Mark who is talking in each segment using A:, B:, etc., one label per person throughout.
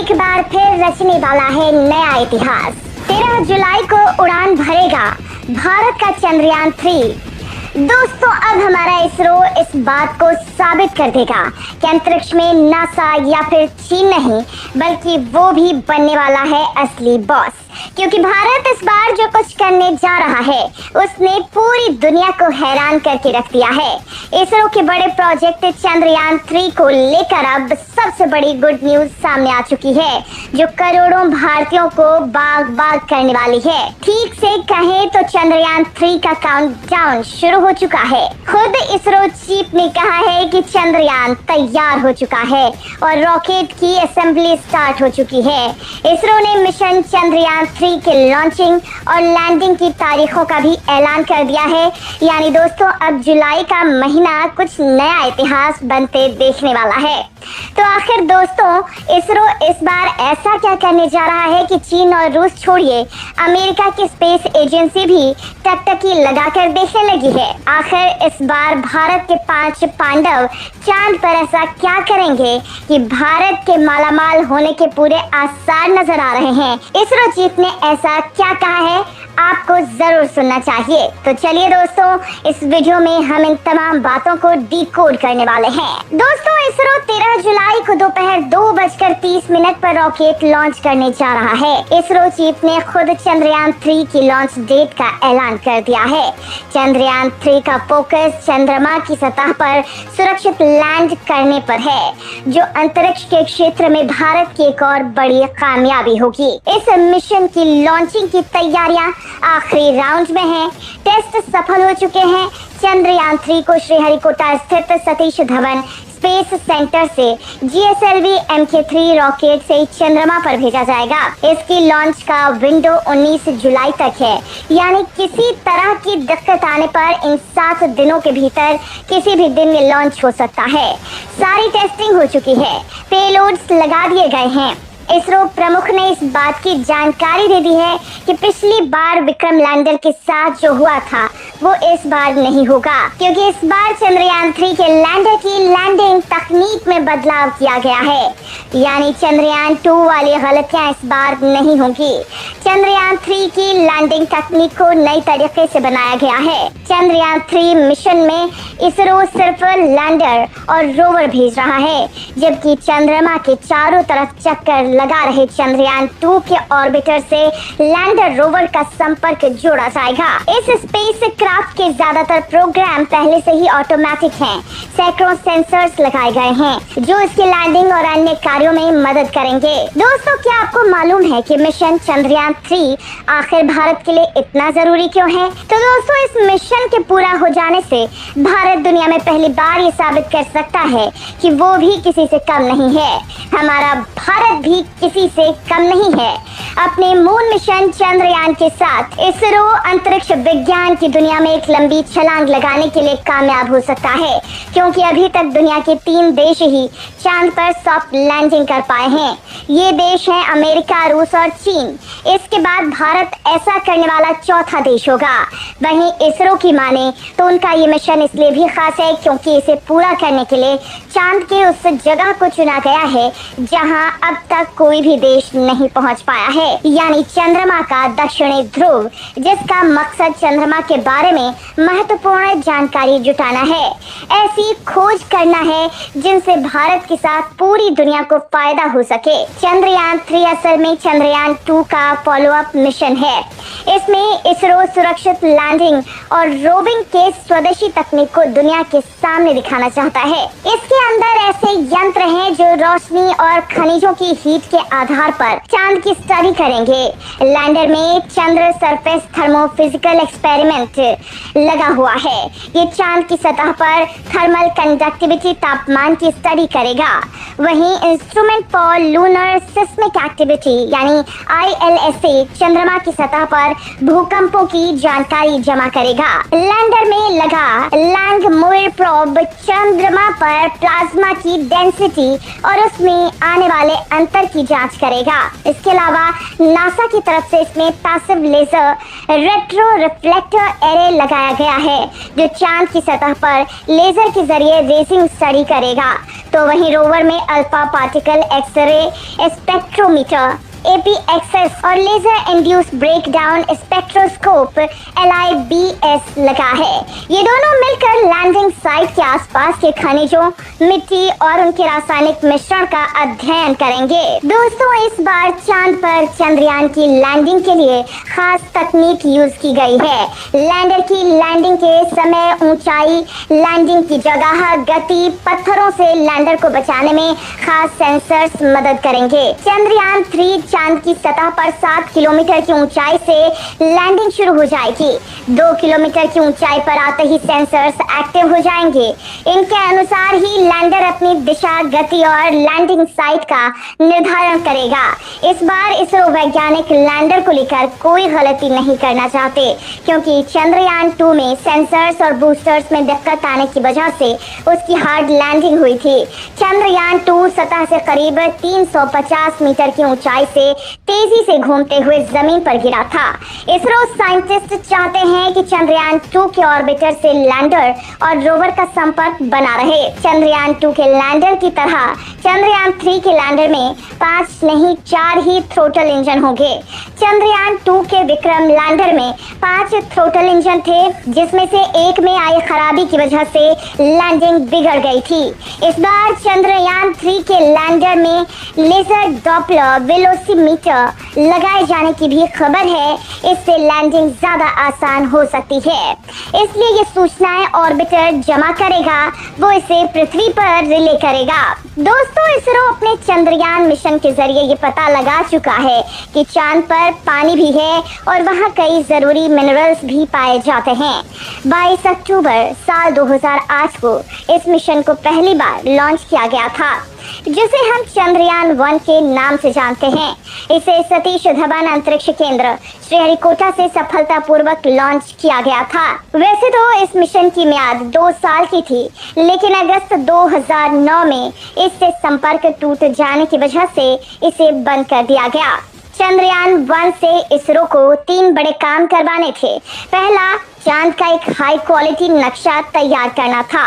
A: एक बार फिर रचने वाला है नया इतिहास। 13 जुलाई को उड़ान भरेगा भारत का चंद्रयान 3। दोस्तों, अब हमारा इसरो इस बात को साबित कर देगा कि अंतरिक्ष में नासा या फिर चीन नहीं, बल्कि वो भी बनने वाला है असली बॉस। क्योंकि भारत इस बार जो कुछ करने जा रहा है उसने पूरी दुनिया को हैरान करके रख दिया है। इसरो के बड़े प्रोजेक्ट चंद्रयान 3 को लेकर अब सबसे बड़ी गुड न्यूज सामने आ चुकी है, जो करोड़ों भारतीयों को बाग बाग करने वाली है। ठीक से कहें तो चंद्रयान 3 का काउंटडाउन शुरू हो चुका है। खुद इसरो चीफ ने कहा है कि चंद्रयान तैयार हो चुका है और रॉकेट की असेंबली स्टार्ट हो चुकी है। इसरो ने मिशन चंद्रयान 3 के लॉन्चिंग और लैंडिंग की तारीखों का भी ऐलान कर दिया है। यानी दोस्तों, अब जुलाई का महीना कुछ नया इतिहास बनते देखने वाला है। तो आखिर दोस्तों, इसरो इस बार ऐसा क्या करने जा रहा है कि चीन और रूस छोड़िए, अमेरिका की स्पेस एजेंसी भी टकटकी लगाकर देखने लगी है। आखिर इस बार भारत के 5 पांडव चांद पर ऐसा क्या करेंगे कि भारत के मालामाल होने के पूरे आसार नजर आ रहे हैं। इसरो चीफ ने ऐसा क्या कहा है, आपको जरूर सुनना चाहिए। तो चलिए दोस्तों, इस वीडियो में हम इन तमाम बातों को डिकोड करने वाले हैं। दोस्तों, इसरो 13 जुलाई को दोपहर 2:30 पर रॉकेट लॉन्च करने जा रहा है। इसरो चीफ ने खुद चंद्रयान 3 की लॉन्च डेट का ऐलान कर दिया है। चंद्रयान 3 का फोकस चंद्रमा की सतह पर सुरक्षित लैंड करने पर है, जो अंतरिक्ष के क्षेत्र में भारत की एक और बड़ी कामयाबी होगी। इस मिशन की लॉन्चिंग की तैयारियां आखिरी राउंड में हैं। टेस्ट सफल हो चुके हैं। चंद्रयान 3 को श्रीहरिकोटा स्थित सतीश धवन स्पेस सेंटर से GSLV Mk3 रॉकेट से चंद्रमा पर भेजा जाएगा। इसकी लॉन्च का विंडो 19 जुलाई तक है। यानी किसी तरह की दिक्कत आने पर इन 7 दिनों के भीतर किसी भी दिन ये लॉन्च हो सकता है। सारी टेस्टिंग हो चुकी है, पेलोड्स लगा दिए गए हैं। इसरो प्रमुख ने इस बात की जानकारी दे दी है कि पिछली बार विक्रम लैंडर के साथ जो हुआ था वो इस बार नहीं होगा, क्योंकि इस बार चंद्रयान 3 के लैंडर की लैंडिंग तकनीक में बदलाव किया गया है। यानी चंद्रयान 2 वाली गलतियां इस बार नहीं होंगी। चंद्रयान 3 की लैंडिंग तकनीक को नई तरीके से बनाया गया है। चंद्रयान 3 मिशन में इसरो सिर्फ लैंडर और रोवर भेज रहा है, जबकि चंद्रमा के चारों तरफ चक्कर लगा रहे चंद्रयान 2 के ऑर्बिटर से लैंडर रोवर का संपर्क जोड़ा जाएगा। इस स्पेस क्राफ्ट के ज्यादातर प्रोग्राम पहले से ही ऑटोमेटिक हैं। सैकड़ों सेंसर्स लगाए गए हैं जो इसकी लैंडिंग और अन्य कार्यों में मदद करेंगे। दोस्तों, क्या आपको मालूम है कि मिशन चंद्रयान 3 आखिर भारत के लिए इतना जरूरी क्यों है? तो दोस्तों, इस मिशन के पूरा हो जाने से भारत दुनिया में पहली बार ये साबित कर सकता है कि वो भी किसी से कम नहीं है। हमारा भारत भी किसी से कम नहीं है। अपने मून मिशन चंद्रयान के साथ इसरो अंतरिक्ष विज्ञान की दुनिया में एक लंबी छलांग लगाने के लिए कामयाब हो सकता है, क्योंकि अभी तक दुनिया के 3 देश ही चांद पर सॉफ्ट लैंडिंग कर पाए हैं। ये देश हैं अमेरिका, रूस और चीन। इसके बाद भारत ऐसा करने वाला चौथा देश होगा। वहीं इसरो की माने तो उनका ये मिशन इसलिए भी खास है क्योंकि इसे पूरा करने के लिए चांद के उस जगह को चुना गया है जहां अब तक कोई भी देश नहीं पहुंच पाया है, यानी चंद्रमा का दक्षिणी ध्रुव, जिसका मकसद चंद्रमा के बारे में महत्वपूर्ण जानकारी जुटाना है। ऐसी खोज करना है जिनसे भारत के साथ पूरी दुनिया को फायदा हो सके। चंद्रयान 3 असल में चंद्रयान 2 का फॉलोअप मिशन है। इसमें इसरो सुरक्षित लैंडिंग और रोविंग के स्वदेशी तकनीक को दुनिया के सामने दिखाना चाहता है। इसके अंदर ऐसे यंत्र हैं जो रोशनी और खनिजों की हीट के आधार पर चांद की स्टडी करेंगे। लैंडर में चंद्र सरफेस थर्मोफिजिकल एक्सपेरिमेंट लगा हुआ है। ये चांद की सतह पर थर्मल कंडक्टिविटी, तापमान की स्टडी करेगा। वहीं instrument for lunar seismic activity यानी ILSA चंद्रमा की सतह पर भूकंपों की जानकारी जमा करेगा। लैंडर में लगा लैंगमुइर प्रोब चंद्रमा पर प्लाज्मा की डेंसिटी और उसमें आने वाले अंतर की जांच करेगा। इसके अलावा नासा की तरफ से इसमें passive laser retro reflector array लगाया गया है, जो चांद की सतह पर लेजर के जरिए रेसिंग स्टडी करेगा। तो वहीं रोवर में alpha particle x-ray spectrometer APXS और laser induce breakdown spectroscope LIBS लगा है। ये दोनों मिलकर लैंडिंग साइट के आसपास के खनिजों, मिट्टी और उनके रासायनिक मिश्रण का अध्ययन करेंगे। दोस्तों, इस बार चांद पर चंद्रयान की लैंडिंग के लिए खास तकनीक यूज की गई है। लैंडर की लैंडिंग के समय ऊंचाई, लैंडिंग की जगह, गति, पत्थरों से लैंडर को बचाने में खास सेंसर्स मदद करेंगे। चंद्रयान 3 चांद की सतह पर 7 किलोमीटर की ऊंचाई से लैंडिंग शुरू हो जाएगी। 2 किलोमीटर की ऊंचाई पर आते ही सेंसर्स एक्टिव हो जाएंगे। इनके अनुसार ही लैंडर अपनी दिशा, गति और लैंडिंग साइट का निर्धारण करेगा। इस बार इसरो वैज्ञानिक लैंडर को लेकर कोई गलती नहीं करना चाहते, क्योंकि चंद्रयान 2 में सेंसर्स और बूस्टर्स में दिक्कत आने की वजह से उसकी हार्ड लैंडिंग हुई थी। चंद्रयान 2 सतह से करीब 350 मीटर की ऊंचाई से तेजी से घूमते हुए जमीन पर गिरा था। इसरो साइंटिस्ट चाहते हैं कि चंद्रयान 2 के ऑर्बिटर से लैंडर और रोवर का संपर्क बना रहे। चंद्रयान 2 के लैंडर की तरह चंद्रयान 3 के लैंडर में 5 नहीं 4 ही थ्रोटल इंजन होंगे। चंद्रयान 2 के विक्रम लैंडर में 5 थ्रोटल इंजन थे, जिसमें से एक में आई खराबी की वजह से लैंडिंग बिगड़ गई थी। इस बार चंद्रयान 3 के लैंडर में लेजर डॉपलर वेलोसिमीटर लगाए जाने की भी खबर है। इससे लैंडिंग ज्यादा आसान हो सकती है। इसलिए ये सूचनाएं ऑर्बिटर जमा करेगा, वो इसे पृथ्वी पर रिले करेगा। दोस्तों, इसरो अपने चंद्रयान मिशन के जरिए ये पता लगा चुका है कि चांद पर पानी भी है और वहाँ कई जरूरी मिनरल्स भी पाए जाते हैं। 22 अक्टूबर साल 2008 को इस मिशन को पहली बार लॉन्च किया गया था, जिसे हम चंद्रयान 1 के नाम से जानते हैं। इसे सतीश धवन अंतरिक्ष केंद्र श्रीहरिकोटा से सफलतापूर्वक लॉन्च किया गया था। वैसे तो इस मिशन की मियाद 2 साल की थी, लेकिन अगस्त 2009 में इससे संपर्क टूट जाने की वजह से इसे बंद कर दिया गया। चंद्रयान 1 से इसरो को 3 बड़े काम करवाने थे। पहला, चांद का एक हाई क्वालिटी नक्शा तैयार करना था।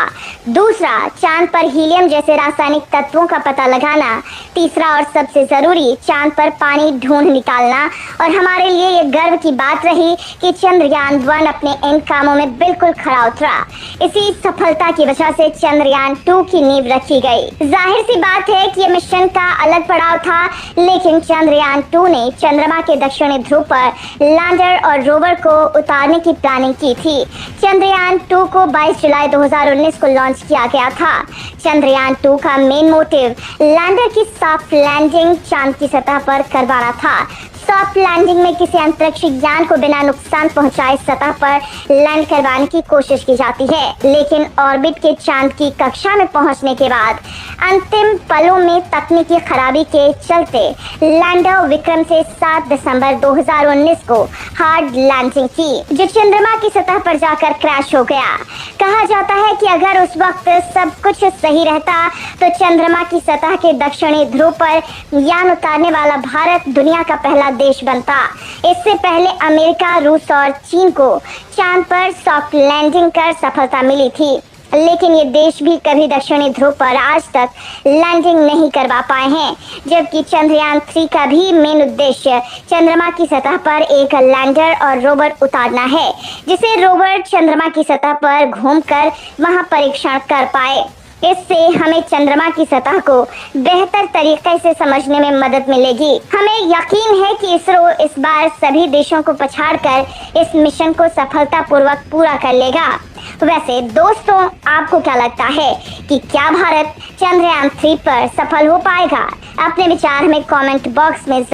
A: दूसरा, चांद पर हीलियम जैसे रासायनिक तत्वों का पता लगाना। तीसरा और सबसे जरूरी, चांद पर पानी ढूंढ निकालना। और हमारे लिए ये गर्व की बात रही कि चंद्रयान 1 अपने इन कामों में बिल्कुल खरा उतरा। इसी सफलता की वजह से चंद्रयान 2 की नींव रखी गई। जाहिर सी बात है कि ये मिशन का अलग पड़ाव था, लेकिन चंद्रयान 2 ने चंद्रमा के दक्षिणी ध्रुव पर लैंडर और रोवर को उतारने की प्लानिंग की थी। चंद्रयान 2 को 22 जुलाई 2019 को लॉन्च किया गया था। चंद्रयान 2 का मेन मोटिव लैंडर की सॉफ्ट लैंडिंग चांद की सतह पर करवाना था। सॉफ्ट लैंडिंग में किसी अंतरिक्ष यान को बिना नुकसान पहुंचाए सतह पर लैंड करवाने की कोशिश की जाती है, लेकिन ऑर्बिट के चांद की कक्षा में पहुंचने के बाद अंतिम पलों में तकनीकी खराबी के चलते लैंडर विक्रम से 7 दिसंबर 2019 को हार्ड लैंडिंग की, जो चंद्रमा की सतह पर जाकर क्रैश हो गया। कहा जाता है कि अगर उस वक्त सब कुछ सही रहता तो चंद्रमा की सतह के दक्षिणी ध्रुव पर यान उतारने वाला भारत दुनिया का पहला देश बनता। इससे पहले अमेरिका, रूस और चीन को चांद पर सॉफ्ट लैंडिंग कर सफलता मिली थी, लेकिन ये देश भी कभी दक्षिणी ध्रुव पर आज तक लैंडिंग नहीं करवा पाए हैं। जबकि चंद्रयान 3 का भी मेन उद्देश्य चंद्रमा की सतह पर एक लैंडर और रोवर उतारना है, जिसे रोवर चंद्रमा की सतह पर घूमकर वहां परीक्षण कर पाए। इससे हमें चंद्रमा की सतह को बेहतर तरीके से समझने में मदद मिलेगी। हमें यकीन है कि इसरो इस बार सभी देशों को पछाड़कर इस मिशन को सफलतापूर्वक पूरा कर लेगा। वैसे दोस्तों, आपको क्या लगता है कि क्या भारत चंद्रयान 3 पर सफल हो पाएगा? अपने विचार हमें कमेंट बॉक्स में